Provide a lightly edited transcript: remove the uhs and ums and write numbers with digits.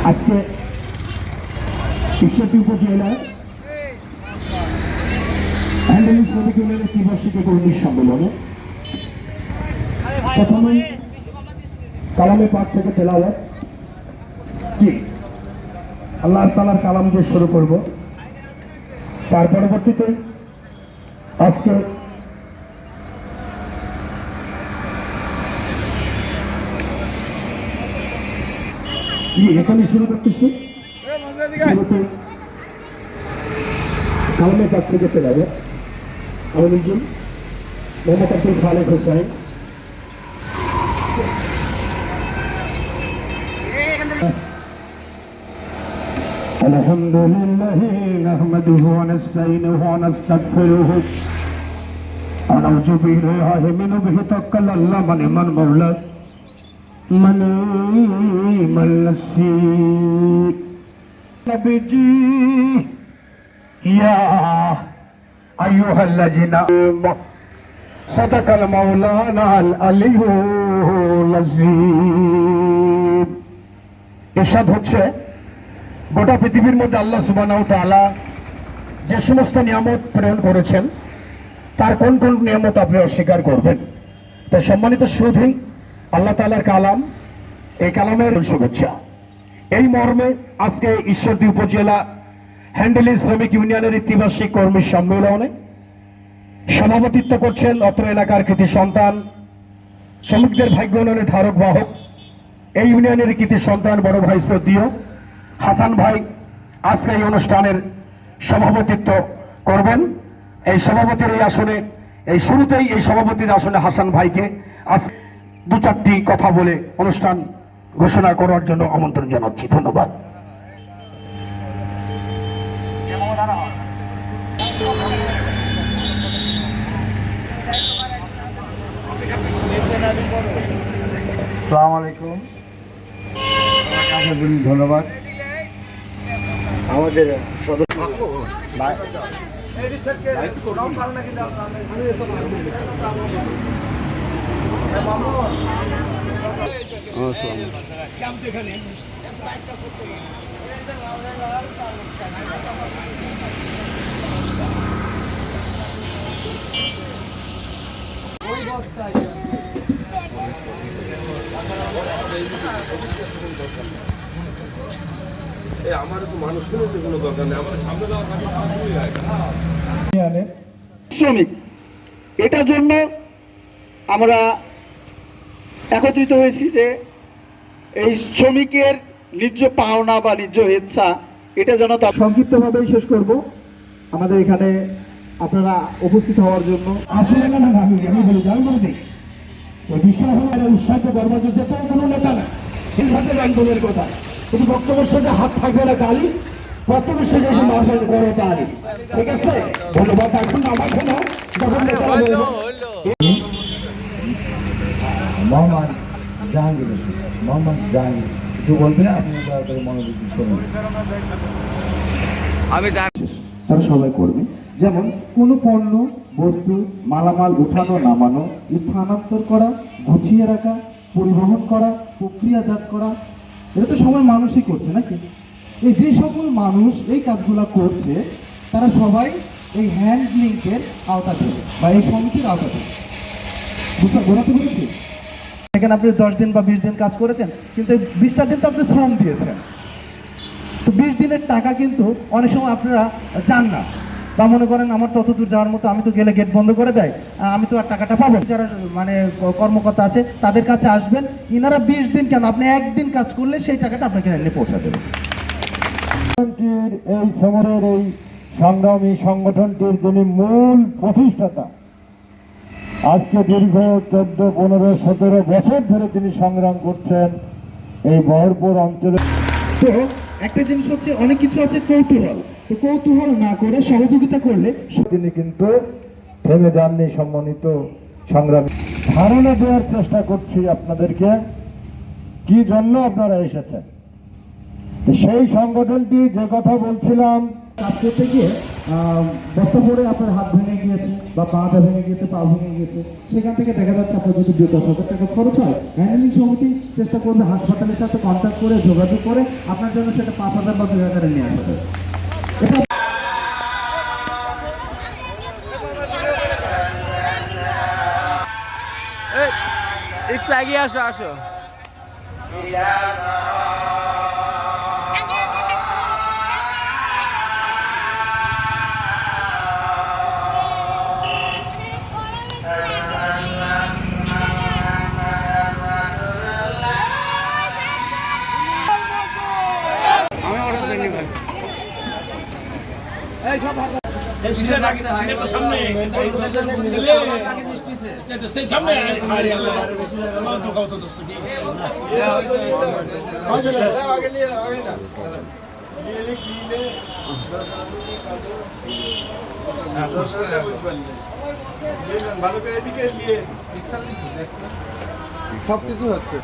আজকে ঈশ্বরদী উপজেলার হ্যান্ডেলিং শ্রমিক ইউনিয়নের ত্রিবার্ষিকী কর্মী সম্মেলনে প্রথমেই কালামে পাক থেকে তেলাওয়াত কি আল্লাহ তাআলার কালাম দিয়ে শুরু করব। তার পরবর্তীতে আজকে এখানে শুরু করতেছি কালামে পাক থেকে তেলাওয়াত আমি নিজেই মোহাম্মদ আব্দুল খালেক হোসেন الحمد لله نحمده ونستعينه ونستغفره ونعوذ بالله من به توكل الله من مولى من نسير نبيجي يا أيها الذين صدق المولانا العلي العظيم ইরশাদ হচ্ছে গোটা পৃথিবীর মধ্যে আল্লাহ সুবহানাহু ওয়া তাআলা যে সমস্ত নিয়ামত প্রেরণ করেছেন তার কোন কোন নিয়ামত আপনি অস্বীকার করবেন। তো সম্মানিত সুধী, আল্লাহ তাআলার কালাম, এই কালামের শুভেচ্ছা। এই মর্মে আজকে ঈশ্বরদী উপজেলা হ্যান্ডেলিং শ্রমিক ইউনিয়নের ত্রিবার্ষিক কর্মী সম্মেলনে সভাপতিত্ব করছেন অত্র এলাকার কৃতি সন্তান, শ্রমিকদের ভাগ্য উন্নয়নের ধারক বাহক, এই ইউনিয়নের কৃতি সন্তান বড় ভাই শ্রদ্ধেয় হাসান ভাই আজকে এই অনুষ্ঠানের সভাপতিত্ব করবেন। এই সভাপতির এই আসনে, এই শুরুতেই এই সভাপতির আসনে হাসান ভাইকে আজ দু চারটি কথা বলে অনুষ্ঠান ঘোষণা করার জন্য আমন্ত্রণ জানাচ্ছি। ধন্যবাদ। আসসালামু আলাইকুম, ধন্যবাদ। আমাদের সদস্য আমার তো মানুষের কোনো দরকার নেই, আমার সামনে দেওয়া শ্রমিক, এটার জন্য আমরা একত্রিত হয়েছি যে এই শ্রমিকের ন্যায্য পাওনা বা ন্যায্য ইচ্ছা এটা যেন সংক্ষিপ্তভাবেই শেষ করব। আমাদের এখানে আপনারা উপস্থিত হওয়ার জন্য আসলে আমি বলি জানি ওই বিষয় হলো উৎসাহিত করবার যে কোনো নেতা না সিদ্ধান্তের আন্দোলনের কথা, কিন্তু বক্তব্যের সাথে হাত থাকবে না গালি, বক্তব্যের সাথে মাসের বড় গালি, ঠিক আছে? ধন্যবাদ। এখন আমার জন্য যখন মোহাম্মদ জাহাঙ্গীর কিছু বলবেন, আপনি মনোযোগ শুনুন। তারা সবাই করবে। যেমন কোনো পণ্য বস্তু মালামাল উঠানো নামানো, স্থানান্তর করা, গুছিয়ে রাখা, পরিবহন করা, প্রক্রিয়াজাত করা, এটা তো সবাই মানুষই করছে নাকি? এই যে সকল মানুষ এই কাজগুলো করছে তারা সবাই এই হ্যান্ডলিংকের আওতাধীন বা এই সমিতির আওতাধীন। বোঝাতে পেরেছি? এখানে আপনি 10 দিন বা 20 দিন কাজ করেছেন, কিন্তু 20টা দিন তো আপনি শ্রম দিয়েছেন। তো 20 দিনের টাকা কিন্তু অনেক সময় আপনারা চান না, বা মনে করেন আমার তত দূর যাওয়ার মতো, আমি তো গেলে গেট বন্ধ করে দেয়, আমি তো আর টাকাটা পাবো। যারা মানে কর্মকর্তা আছে তাদের কাছে আসবেন, ইনারা 20 দিন কেন, আপনি একদিন কাজ করলে সেই টাকাটা আপনাকে এনে পৌঁছা দেবেন। এই সমরের এই সংগ্রামী সংগঠনটির যিনি মূল প্রতিষ্ঠাতা, আজকে দীর্ঘ 14, 15, 17 বছর ধরে তিনি সংগ্রাম করছেন এই বহরপুর অঞ্চলে। তো একটা জিনিস হচ্ছে, অনেক কিছু আছে কৌতূহল, তো কৌতূহল না করে সহযোগিতা করলে তিনি কিন্তু থেমে যাননি। সম্মানিত সংগ্রামী, ধারণা দেওয়ার চেষ্টা করছি আপনাদেরকে কি জন্য আপনারা এসেছেন। সেই সংগঠনটি যে কথা বলছিলাম, কাজ করতে গিয়ে বস্তা পড়ে আপনার হাত ভেঙে গিয়েছে বা পাটা ভেঙে গিয়েছে, পা ভেঙে গিয়েছে, সেখান থেকে দেখা যাচ্ছে আপনার যদি 10,000 টাকা খরচ হয়, হ্যান্ডেলিং সমিতি চেষ্টা করবে হাসপাতালের সাথে কন্ট্যাক্ট করে যোগাযোগ করে আপনার জন্য সেটা 5,000 বা 2,000 নিয়ে আসবে। এটা একটু এগিয়ে আসো আসো। আমি ওটা দেখিনি ভাই। ভালো করে এদিকে নিয়ে সব কিছু হচ্ছে।